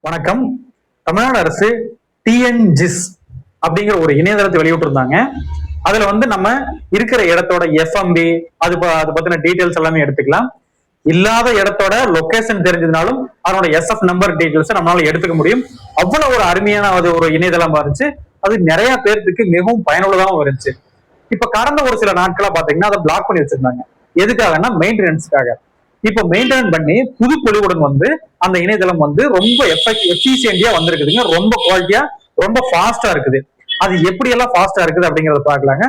வணக்கம். தமிழ்நாடு அரசு டிஎன்ஜிஸ் அப்படிங்கிற ஒரு இணையதளத்தை வெளியிட்டிருந்தாங்க. அதுல நம்ம இருக்கிற இடத்தோட எஃப்எம்பி அது பத்தின டீடைல்ஸ் எல்லாமே எடுத்துக்கலாம். இல்லாத இடத்தோட லொகேஷன் தெரிஞ்சதுனாலும் அதனோட எஸ்எஃப் நம்பர் டீடைல்ஸ் நம்மளால எடுத்துக்க முடியும். அவ்வளவு ஒரு அருமையான ஒரு இணையதளமா இருந்துச்சு. அது நிறைய பேருக்கு மிகவும் பயனுள்ளதாகவும் இருந்துச்சு. இப்ப கடந்த ஒரு சில நாட்களா பாத்தீங்கன்னா அதை பிளாக் பண்ணி வச்சிருந்தாங்க. எதுக்காகனா மெயின்டெனன்ஸ்க்காக. இப்ப மெயின்டைன் பண்ணி புது பொலிவுடன் அந்த இணையதளம் ரொம்ப எஃபிஷியன்டியா வந்திருக்குதுங்க. ரொம்ப குவாலிட்டியா ரொம்ப ஃபாஸ்டா இருக்குது. அது எப்படி எல்லாம் ஃபாஸ்டா இருக்குது அப்படிங்கறத பாக்கலாங்க.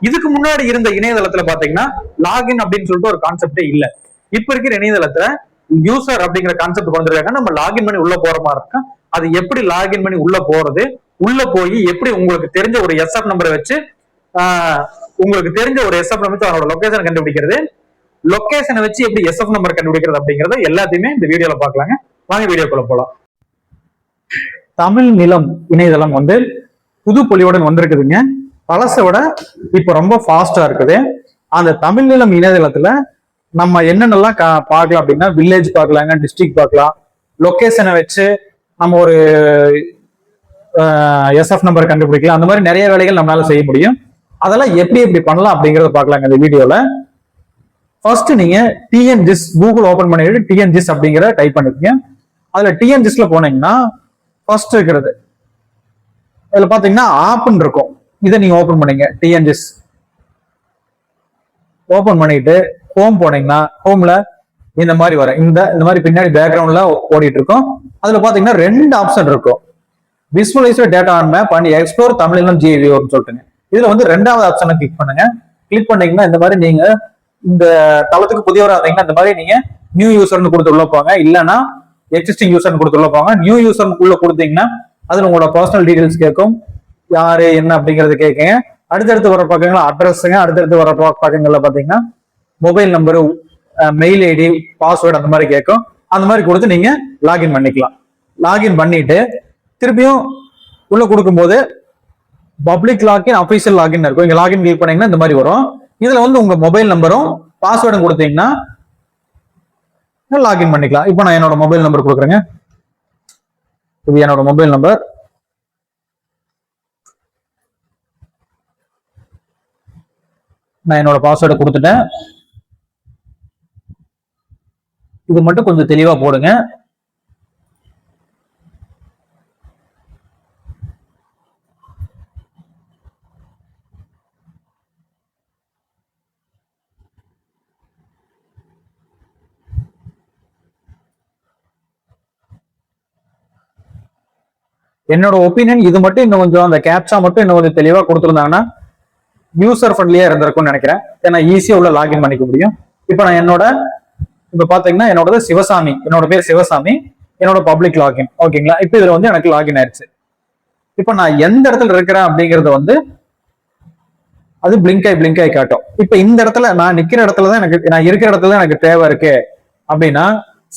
இதுக்கு முன்னாடி இருந்த இணையதளத்துல பாத்தீங்கன்னா லாகின் அப்படின்னு சொல்லிட்டு ஒரு கான்செப்டே இல்ல. இப்ப இருக்கிற இணையதளத்துல யூசர் அப்படிங்கிற கான்செப்ட் கொண்டு வந்திருக்காங்க. நம்ம லாகின் பண்ணி உள்ள போற மாதிரி இருக்கும். அது எப்படி லாகின் பண்ணி உள்ள போறது, உள்ள போய் எப்படி உங்களுக்கு தெரிஞ்ச ஒரு எஸ்எஃப் நம்பரை வச்சு அதனோட லொகேஷன் கண்டுபிடிக்கிறது, லொகேஷனை வச்சு எப்படி எஸ்எஃப் நம்பர் கண்டுபிடிக்கிறது அப்படிங்கறத எல்லாத்தையுமே இந்த வீடியோல பாக்கலாங்க. வாங்க வீடியோக்குள்ள போலாம். தமிழ் நிலம் இணையதளம் புது பொலிவுடன் வந்திருக்குதுங்க. பழசை விட இப்ப ரொம்ப ஃபாஸ்டா இருக்குது. அந்த தமிழ் நிலம் இணையதளத்துல நம்ம என்னென்னலாம் பார்க்கலாம் அப்படின்னா, வில்லேஜ் பார்க்கலாங்க, டிஸ்ட்ரிக்ட் பார்க்கலாம், லொகேஷனை வச்சு நம்ம ஒரு எஸ்எஃப் நம்பர் கண்டுபிடிக்கலாம். அந்த மாதிரி நிறைய வேலைகள் நம்மளால செய்ய முடியும். அதெல்லாம் எப்படி பண்ணலாம் அப்படிங்கறத பார்க்கலாங்க இந்த வீடியோல. ஃபர்ஸ்ட் நீங்க டிஎன்ஜிஸ் கூகுள் ஓபன் பண்ணிட்டு டிஎன்ஜிஸ் அப்படிங்கிற டைப் பண்ணிருக்கீங்க. அதுல டிஎன்ஜிஸ்ல போனீங்கன்னா ஃபர்ஸ்ட் இருக்கிறது அதுல பாத்தீங்கன்னா ஆப்னு இருக்கும். இதை நீங்க ஓபன் பண்ணீங்க. டிஎன்ஜிஸ் ஓபன் பண்ணிட்டு ஹோம் போனீங்கன்னா ஹோம்ல இந்த மாதிரி வரும். இந்த மாதிரி பின்னாடி பேக்ரவுண்ட்ல ஓடிட்டு இருக்கும். அதுல பாத்தீங்கன்னா ரெண்டு ஆப்ஷன் இருக்கும். Visualise data on map and explore Tamilnilam ஜிவிஓன்னு சொல்லிட்டுங்க. இதுல ரெண்டாவது ஆப்ஷனை கிளிக் பண்ணுங்க. கிளிக் பண்ணீங்கன்னா இந்த மாதிரி நீங்க இந்த தளத்துக்கு புதியவராக இருந்தீங்கன்னா இந்த மாதிரி நீங்க நியூ யூசர்னு கொடுத்து உள்ள போங்க. இல்லைன்னா எக்ஸிஸ்டிங் யூசர்னு கொடுத்து உள்ள போங்க. நியூ யூசர்னுக்குள்ள கொடுத்தீங்கன்னா அதுல உங்களோட பர்சனல் டீடைல்ஸ் கேட்கும். யாரு என்ன அப்படிங்கறது கேட்குங்க. அடுத்தடுத்து வர பக்கங்கள் அட்ரஸுங்க. அடுத்தடுத்து வர பக்கங்கள்ல பாத்தீங்கன்னா mobile number, mail ID, password அந்த மாதிரி கேட்கும். அந்த மாதிரி கொடுத்து நீங்க லாகின் பண்ணிக்கலாம். லாகின் பண்ணிட்டு திருப்பியும் உள்ள கொடுக்கும்போது பப்ளிக் லாகின், அபிஷியல் லாகின் இருக்கும். இங்க லாகின் கிளிக் பண்ணீங்கன்னா இந்த மாதிரி வரும். இதுல உங்க மொபைல் நம்பரும் பாஸ்வேர்டும் கொடுத்தீங்கன்னா லாகின் பண்ணிக்கலாம். இப்போ நான் என்னோட மொபைல் நம்பர் கொடுக்குறேங்க. இது என்னோட மொபைல் நம்பர். நான் என்னோட பாஸ்வேர்டை கொடுத்துட்டேன். இது மட்டும் கொஞ்சம் தெளிவா போடுங்க. என்னோட ஒப்பீனியன் இது மட்டும் இன்னும் கொஞ்சம் அந்த கேப்சா மட்டும் இன்னும் கொஞ்சம் தெளிவா கொடுத்துருந்தாங்கன்னா யூசர் ஃப்ரெண்ட்லியா இருந்திருக்கும்னு நினைக்கிறேன். ஏன்னா ஈஸியா உள்ள லாகின் பண்ணிக்க முடியும். இப்ப நான் இப்ப பாத்தீங்கன்னா என்னோட சிவசாமி, என்னோட பேர் சிவசாமி, என்னோட பப்ளிக் லாகின். ஓகேங்களா? இப்ப இதுல எனக்கு லாகின் ஆயிடுச்சு. இப்ப நான் எந்த இடத்துல இருக்கிறேன் அப்படிங்கறது அது பிளிங்க் ஆகி காட்டும். இப்ப இந்த இடத்துல நான் நிக்கிற இடத்துலதான் நான் இருக்கிற இடத்துல எனக்கு தேவை இருக்கு அப்படின்னா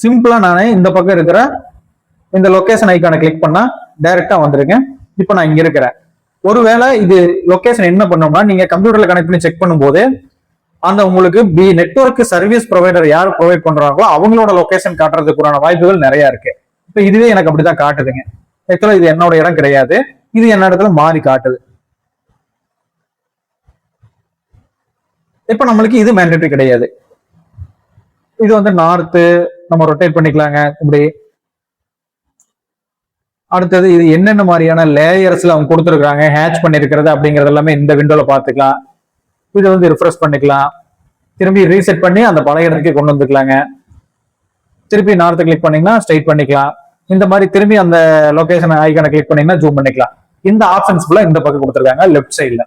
சிம்பிளா நானே இந்த பக்கம் இருக்கிற இந்த லொகேஷன் ஐக்கானை கிளிக் பண்ணா டைரக்டா வந்துருக்கேன். இப்போ நான் இங்க இருக்கிறேன். ஒருவேளை இது லொகேஷன் என்ன பண்ணோம்னா நீங்க கம்ப்யூட்டர்ல கனெக்ட் பண்ணி செக் பண்ணும்போது அந்த உங்களுக்கு நெட்வொர்க் சர்வீஸ் ப்ரொவைடர் யார் ப்ரொவைட் பண்றாங்களோ அவங்களோட லொகேஷன் காட்டுறதுக்குறான வாய்ப்புகள் நிறைய இருக்கு. இப்ப இதுவே எனக்கு அப்படிதான் காட்டுதுங்க. ஆக்சுவலா இது என்னோட இடம் கிடையாது. இது என்ன இடத்துல மாறி காட்டுது. இப்ப நம்மளுக்கு இது மேண்டேட்டரி கிடையாது. இது நார்த்து நம்ம ரொட்டேட் பண்ணிக்கலாங்க. இப்படி அடுத்தது இது என்னென்ன மாதிரியான லேயர்ஸ்ல அவங்க கொடுத்துருக்காங்க, ஹேட்ச் பண்ணிருக்கிறது அப்படிங்கறது எல்லாமே இந்த விண்டோல பாத்துக்கலாம். இது ரிஃப்ரெஷ் பண்ணிக்கலாம். திரும்பி ரீசெட் பண்ணி அந்த பழைய இடத்துக்கு கொண்டு வந்துக்கலாங்க. திருப்பி நார்த்து கிளிக் பண்ணீங்கன்னா ஸ்ட்ரைட் பண்ணிக்கலாம். இந்த மாதிரி திரும்பி அந்த லொகேஷன் ஐக்கானை கிளிக் பண்ணீங்கன்னா ஜூம் பண்ணிக்கலாம். இந்த ஆப்ஷன்ஸ் ஃபுல்லா இந்த பக்கம் கொடுத்துருக்காங்க லெஃப்ட் சைட்ல.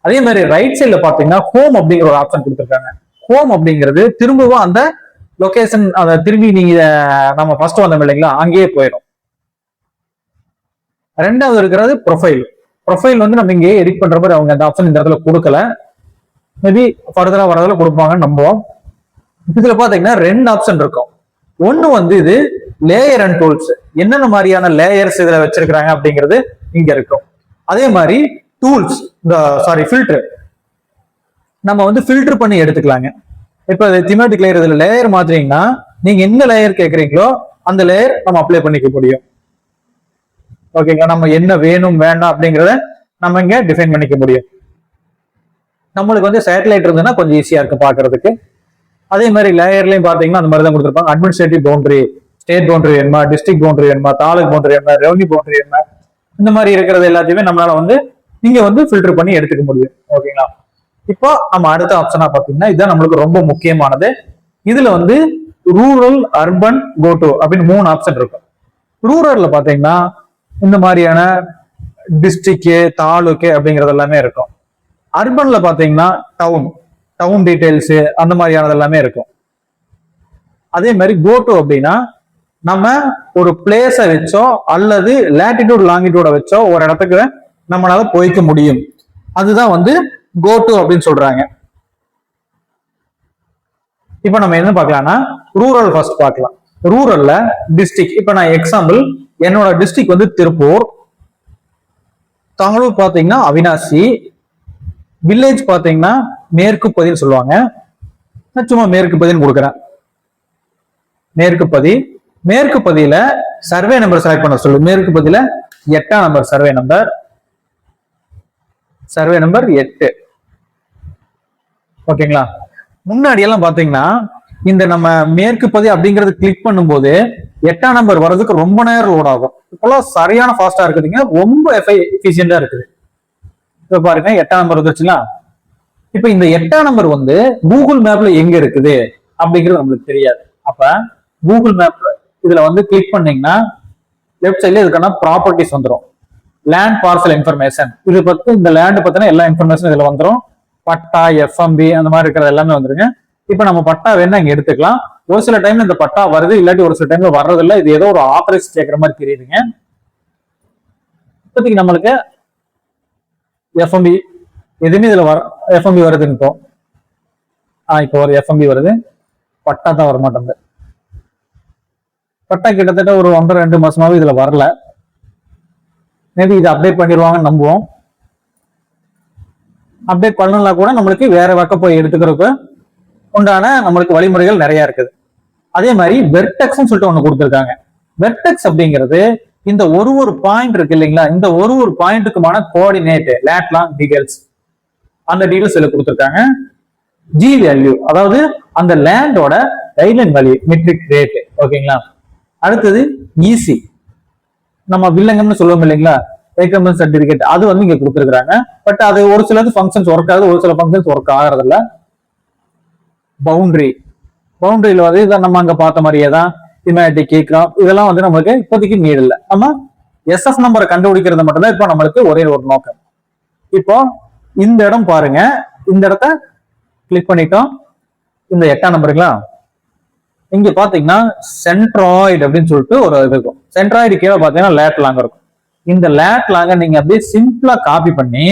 அதே மாதிரி ரைட் சைட்ல பாத்தீங்கன்னா ஹோம் அப்படிங்கிற ஒரு ஆப்ஷன் கொடுத்துருக்காங்க. ஹோம் அப்படிங்கிறது திரும்பவும் அந்த லொகேஷன் அதை திரும்பி நீங்க நம்ம ஃபர்ஸ்ட் வந்தோம் இல்லைங்களா, அங்கேயே போயிடும். ரெண்டாவது இருக்கிறது ப்ரொஃபைல். ப்ரொஃபைல் நம்ம இங்கே எடிட் பண்ற மாதிரி அவங்க அந்த ஆப்ஷன் இந்த இடத்துல கொடுக்கல. மேபி ஃபர்தரா வரதுல கொடுப்பாங்கன்னு நம்புவோம். இதுல பாத்தீங்கன்னா ரெண்டு ஆப்ஷன் இருக்கும். ஒண்ணு இது லேயர் அண்ட் டூல்ஸ். என்னென்ன மாதிரியான லேயர்ஸ் இதுல வச்சிருக்காங்க அப்படிங்கிறது இங்க இருக்கும். அதே மாதிரி டூல்ஸ், ஃபில்டர். நம்ம ஃபில்டர் பண்ணி எடுத்துக்கலாங்க. இப்ப திமேட்டிக் லேயர் இதுல லேயர் மாத்திரீங்கன்னா நீங்க என்ன லேயர் கேட்கறீங்களோ அந்த லேயர் நம்ம அப்ளை பண்ணிக்க முடியும். ஓகேங்களா, நம்ம என்ன வேணும் வேண்டாம் அப்படிங்கிறத நம்ம இங்க டிஃபைன் பண்ணிக்க முடியும். நம்மளுக்கு வந்து சேட்டலைட் இருந்ததுன்னா கொஞ்சம் ஈஸியா இருக்கு பாக்குறதுக்கு. அதே மாதிரி லேயர்லயும் பாத்தீங்கன்னா அந்த மாதிரி தான் கொடுத்துருப்பாங்க. அட்மினிஸ்ட்ரேட்டிவ் பவுண்டரி, ஸ்டேட் பவுண்டரி வேணுமா, டிஸ்ட்ரிக்ட் பவுண்டரி வேணுமா, தாலுக் பவுண்டரி வேணுமா, ரெவன்யூ பவுண்டரி வேணுமா, இந்த மாதிரி இருக்கிறது எல்லாத்தையுமே நம்மளால வந்து நீங்க வந்து ஃபில்டர் பண்ணி எடுத்துக்க முடியும். ஓகேங்களா, இப்போ நம்ம அடுத்த ஆப்ஷனா பாத்தீங்கன்னா இதுதான் நம்மளுக்கு ரொம்ப முக்கியமானது. இதுல வந்து ரூரல், அர்பன், கோட்டோ அப்படின்னு 3 ஆப்ஷன் இருக்கும். ரூரல்ல பாத்தீங்கன்னா இந்த மாதிரியான டிஸ்ட்ரிக்ட், தாலுக்கு அப்படிங்கிறது எல்லாமே இருக்கும். அர்பன்ல பாத்தீங்கன்னா டவுன் டீடைல்ஸ் அந்த மாதிரியானது எல்லாமே இருக்கும். அதே மாதிரி கோட்டோ அப்படின்னா நம்ம ஒரு பிளேஸை வச்சோ அல்லது லேட்டிடியூட் லாங்கிடியூட வச்சோ ஒரு இடத்துக்கு நம்மளால போய்க்க முடியும். அதுதான் வந்து கோட்டோ அப்படின்னு சொல்றாங்க. இப்ப நம்ம என்ன பார்க்கலாம்னா ரூரல் ஃபர்ஸ்ட் பார்க்கலாம். ரூரல்ல டிஸ்ட்ரிக்ட், இப்ப நான் எக்ஸாம்பிள் என்னோட டிஸ்ட்ரிக்ட் வந்து திருப்பூர், தாலூக் பாத்தீங்கன்னா அவினாசி, வில்லேஜ் பாத்தீங்கன்னா மேற்கு பதின்னு சொல்லுவாங்க. நான் சும்மா மேற்கு பதின்னு கொடுக்குறேன். மேற்கு பதியில சர்வே நம்பர் செலக்ட் பண்ண சொல்லு. மேற்கு பதியில 8ஆம் நம்பர் சர்வே நம்பர் 8. ஓகேங்களா, முன்னாடி எல்லாம் பாத்தீங்கன்னா இந்த நம்ம மேற்கு பதி அப்படிங்கறது கிளிக் பண்ணும்போது 8ஆம் நம்பர் வர்றதுக்கு ரொம்ப நேரம் லோட் ஆகும். இப்பெல்லாம் சரியான ஃபாஸ்டா இருக்குதுங்க, ரொம்ப எஃபிஷியண்டா இருக்குது. இப்ப பாருங்க 8ஆம் நம்பர் வந்துருச்சுன்னா, இப்ப இந்த 8ஆம் நம்பர் வந்து கூகுள் மேப்ல எங்க இருக்குது அப்படிங்கிறது நம்மளுக்கு தெரியாது. அப்ப கூகுள் மேப் இதுல வந்து கிளிக் பண்ணீங்கன்னா லெஃப்ட் சைட்ல இதுக்கான ப்ராப்பர்ட்டிஸ் வந்துடும். லேண்ட் பார்சல் இன்ஃபர்மேஷன், இது பத்தி இந்த லேண்ட் பத்தின எல்லா இன்ஃபர்மேஷன் இதுல வந்துடும். பட்டா, எஃப்எம்பி அந்த மாதிரி இருக்கிறது எல்லாமே வந்துருங்க. இப்ப நம்ம பட்டா வேணா இங்க எடுத்துக்கலாம். ஒரு சில டைம்ல இந்த பட்டா வருது, இல்லாட்டி ஒரு சில டைம்ல வர்றது இல்லை. இது ஏதோ ஒரு ஆத்தரைஸ் கேட்கற மாதிரி தெரியுதுங்க. இப்போதைக்கு நம்மளுக்கு எஃப்எம்பி எதுவுமே இதுல எஃப்எம்பி வருதுன்னு இப்போ ஒரு எஃப்எம்பி வருது, பட்டா தான் வர மாட்டேங்குது. பட்டா கிட்டத்தட்ட ஒரு 1.5-2 மாசமாவே இதுல வரல. மேபி இதை அப்டேட் பண்ணிடுவாங்கன்னு நம்புவோம். அப்டேட் பண்ணலாம் கூட நம்மளுக்கு வேற பக்கம் போய் எடுத்துக்கிறதுக்கு உண்டான நம்மளுக்கு வழிமுறைகள் நிறைய இருக்குது. அதே மாதிரி வெர்டெக்ஸ் சொல்லிட்டு ஒண்ணு கொடுத்துருக்காங்க. வெர்டெக்ஸ் அப்படிங்கிறது இந்த ஒரு பாயிண்ட் இருக்கு இல்லைங்களா, இந்த ஒரு பாயிண்ட்டுக்குமான கோஆர்டினேட், லேட் லாங் டீடைல்ஸ், அந்த டீடைல்ஸ் இதுல கொடுத்துருக்காங்க. ஜி வேல்யூ, அதாவது அந்த லேண்டோட கைட்லைன் வேல்யூ, மெட்ரிக் ரேட். ஓகேங்களா, அடுத்தது ஈசி, நம்ம வில்லங்கம்னு சொல்லுவோம் இல்லைங்களா, ரெக்கமெண்ட் சர்டிபிகேட், அது வந்து இங்க கொடுத்துருக்காங்க. பட் அது ஒரு சிலது ஃபங்க்ஷன்ஸ் ஒர்க் ஆகுது, ஒரு சில ஃபங்க்ஷன்ஸ் ஒர்க் ஆகிறது இல்ல. பவுண்டரியில வந்து இதை நம்ம அங்க பார்த்த மாதிரியே தான் திமேட்டிக், இதெல்லாம் வந்து நம்மளுக்கு இப்போதைக்கு நீட் இல்லை. நம்ம எஸ்எஃப் நம்பரை கண்டுபிடிக்கிறது மட்டும்தான் இப்போ நம்மளுக்கு ஒரே ஒரு நோக்கம். இப்போ இந்த இடம் பாருங்க, இந்த இடத்த கிளிக் பண்ணிட்டோம். இந்த 8ஆம் நம்பருங்களா, இங்க பாத்தீங்கன்னா சென்ட்ராய்டு அப்படின்னு சொல்லிட்டு ஒரு இது இருக்கும். சென்ட்ராய்டு கீழே பாத்தீங்கன்னா லேட் லாங் இருக்கும். இந்த லேட் லாங்க நீங்க அப்படியே சிம்பிளா காப்பி பண்ணி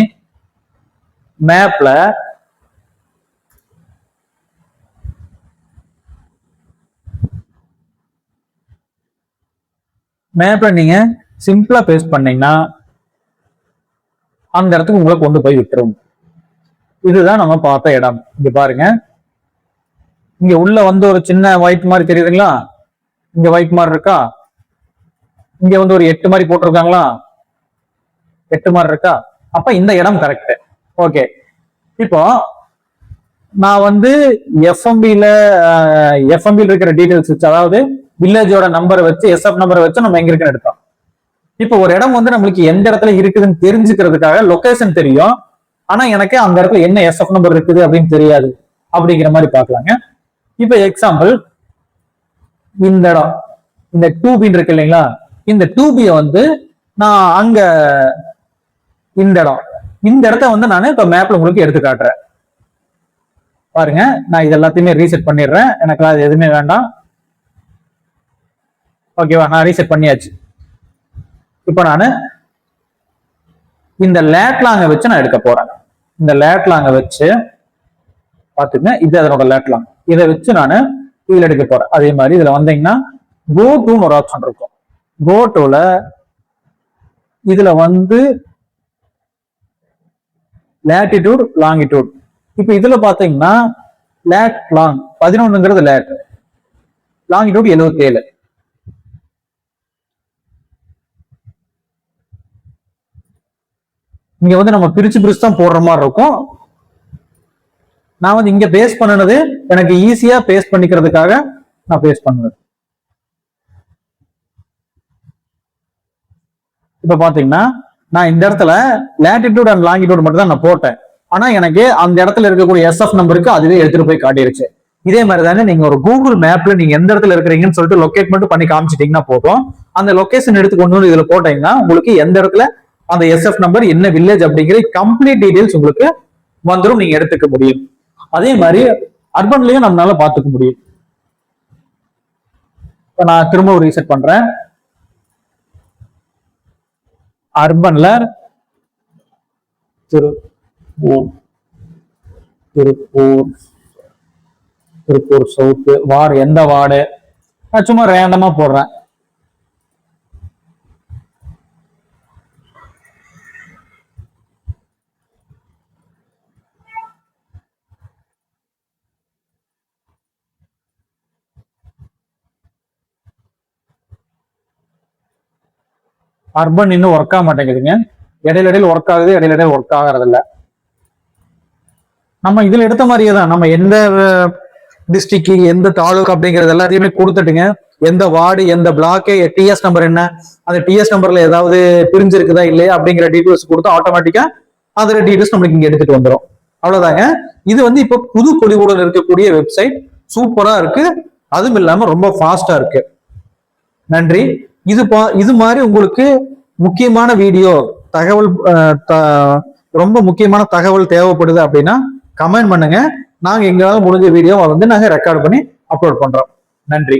மேப்ல நீங்க சிம்பிளா பேஸ்ட் பண்ணீங்கன்னா அந்த இடத்துக்கு உங்களை கொண்டு போய் விட்டுரும். இதுதான் நம்ம பார்த்த இடம். இங்க பாருங்க, இங்க உள்ள வந்து ஒரு சின்ன ஒயிட் மாதிரி தெரியுதுங்களா, இங்க ஒயிட் மாதிரி இருக்கா, இங்க வந்து ஒரு 8 மாதிரி போட்டிருக்காங்களா, 8 மாதிரி இருக்கா. அப்ப இந்த இடம் கரெக்ட். ஓகே, இப்போ நான் வந்து எஃப்எம்பில இருக்கிற டீடைல்ஸ் வச்சு, அதாவது வில்லேஜோட நம்பரை வச்சு, எஸ்எஃப் நம்பரை வச்சு நம்ம எங்க இருக்குன்னு எடுத்தோம். இப்போ ஒரு இடம் வந்து நம்மளுக்கு எந்த இடத்துல இருக்குதுன்னு தெரிஞ்சுக்கிறதுக்காக லொகேஷன் தெரியும், ஆனா எனக்கு அந்த இடத்துல என்ன எஸ்எஃப் நம்பர் இருக்குது அப்படின்னு தெரியாது. அப்படிங்கிற மாதிரி பாக்கலாங்க. இப்ப எக்ஸாம்பிள், இந்த இடம், இந்த 2B இருக்கு இல்லைங்களா, இந்த 2B வந்து நான் அங்க இந்த இடத்த வந்து நான் இப்ப மேப்ல உங்களுக்கு எடுத்து காட்டுறேன். பாருங்க, நான் இது எல்லாத்தையுமே ரீசெட் பண்ணிடுறேன், எனக்கு அது எதுவுமே வேண்டாம். ஓகேவா, நான் ரீசெட் பண்ணியாச்சு. இப்ப நான் இந்த லேட்லாங்க வச்சு நான் எடுக்க போறேன். இந்த லேட்லாங்க வச்சு பாத்துங்க, இது அதனோட லேட்லாங், இதை வச்சு நான் இதுல எடுக்க போறேன். அதே மாதிரி இதுல வந்தீங்கன்னா கோ டுன்னு ஒரு ஆப்ஷன் இருக்கும். கோ டுல இதுல வந்து லேட்டிடியூட், லாங்கிடியூட். இப்ப இதுல பாத்தீங்கன்னா லேட் லாங் 11ங்கிறது லேட், லாங்கிடியூட் 77. இங்க வந்து நம்ம பிரிச்சு தான் போடுற மாதிரி இருக்கும். நான் வந்து இங்க பேஸ்ட் பண்ணினது எனக்கு ஈஸியா பேஸ்ட் பண்ணிக்கிறதுக்காக நான் பேஸ்ட் பண்ணது. இப்ப பாத்தீங்கன்னா நான் இந்த இடத்துல லேட்டிடியூட் அண்ட் லாங்கிடியூட் மட்டும் தான் நான் போட்டேன். ஆனா எனக்கு அந்த இடத்துல இருக்கக்கூடிய எஸ்எஃப் நம்பருக்கு அதுவே எடுத்துட்டு போய் காட்டிருச்சு. இதே மாதிரி தானே நீங்க ஒரு கூகுள் மேப்ல நீங்க எந்த இடத்துல இருக்கிறீங்கன்னு சொல்லிட்டு லொக்கேட் மட்டும் பண்ணி காமிச்சிட்டீங்கன்னா போதும். அந்த லொகேஷன் எடுத்து கொண்டு வந்து இதுல போட்டீங்கன்னா உங்களுக்கு எந்த இடத்துல அந்த எஸ்எஃப் நம்பர் என்ன வில்லேஜ் அப்படிங்கிற கம்ப்ளீட் டீடைல்ஸ் உங்களுக்கு வந்துடும், நீங்க எடுத்துக்க முடியும். அதே மாதிரி அர்பன்லயும் நம்மளால பாத்துக்க முடியும். இப்ப நான் திரும்ப ரீசெட் பண்றேன். அர்பன்ல திருப்பூர் சவுத் வார்டு எந்த வார்டு நான் சும்மா ரேண்டமா போடுறேன். அர்பன் இன்னும் ஒர்க் ஆக மாட்டேங்குதுங்க. இடையில ஒர்க் ஆகுது, இடையில ஒர்க் ஆகிறது இல்ல. நம்ம இதுல எடுத்த மாதிரியே தான் நம்ம எந்த டிஸ்ட்ரிக்ட் எந்த தாலுக் அப்படிங்கறது எல்லாத்தையுமே கொடுத்துட்டுங்க. எந்த வார்டு எந்த பிளாக்கு டிஎஸ் நம்பர் என்ன, அந்த டிஎஸ் நம்பர்ல ஏதாவது பிரிஞ்சிருக்குதா இல்லையா அப்படிங்கிற டீடைல்ஸ் கொடுத்து ஆட்டோமேட்டிக்கா அதோட டீடைல்ஸ் நம்மளுக்கு இங்க எடுத்துட்டு வந்துடும். அவ்வளவுதாங்க. இது வந்து இப்போ புது பொலிவுடன் இருக்கக்கூடிய வெப்சைட் சூப்பரா இருக்கு. அதுவும் இல்லாம ரொம்ப ஃபாஸ்டா இருக்கு. நன்றி. இது மாதிரி உங்களுக்கு முக்கியமான வீடியோ தகவல் ரொம்ப முக்கியமான தகவல் தேவைப்படுது அப்படின்னா கமெண்ட் பண்ணுங்க. நாங்க எங்களால முடிஞ்ச வீடியோவை வந்து நாங்க ரெக்கார்ட் பண்ணி அப்லோட் பண்றோம். நன்றி.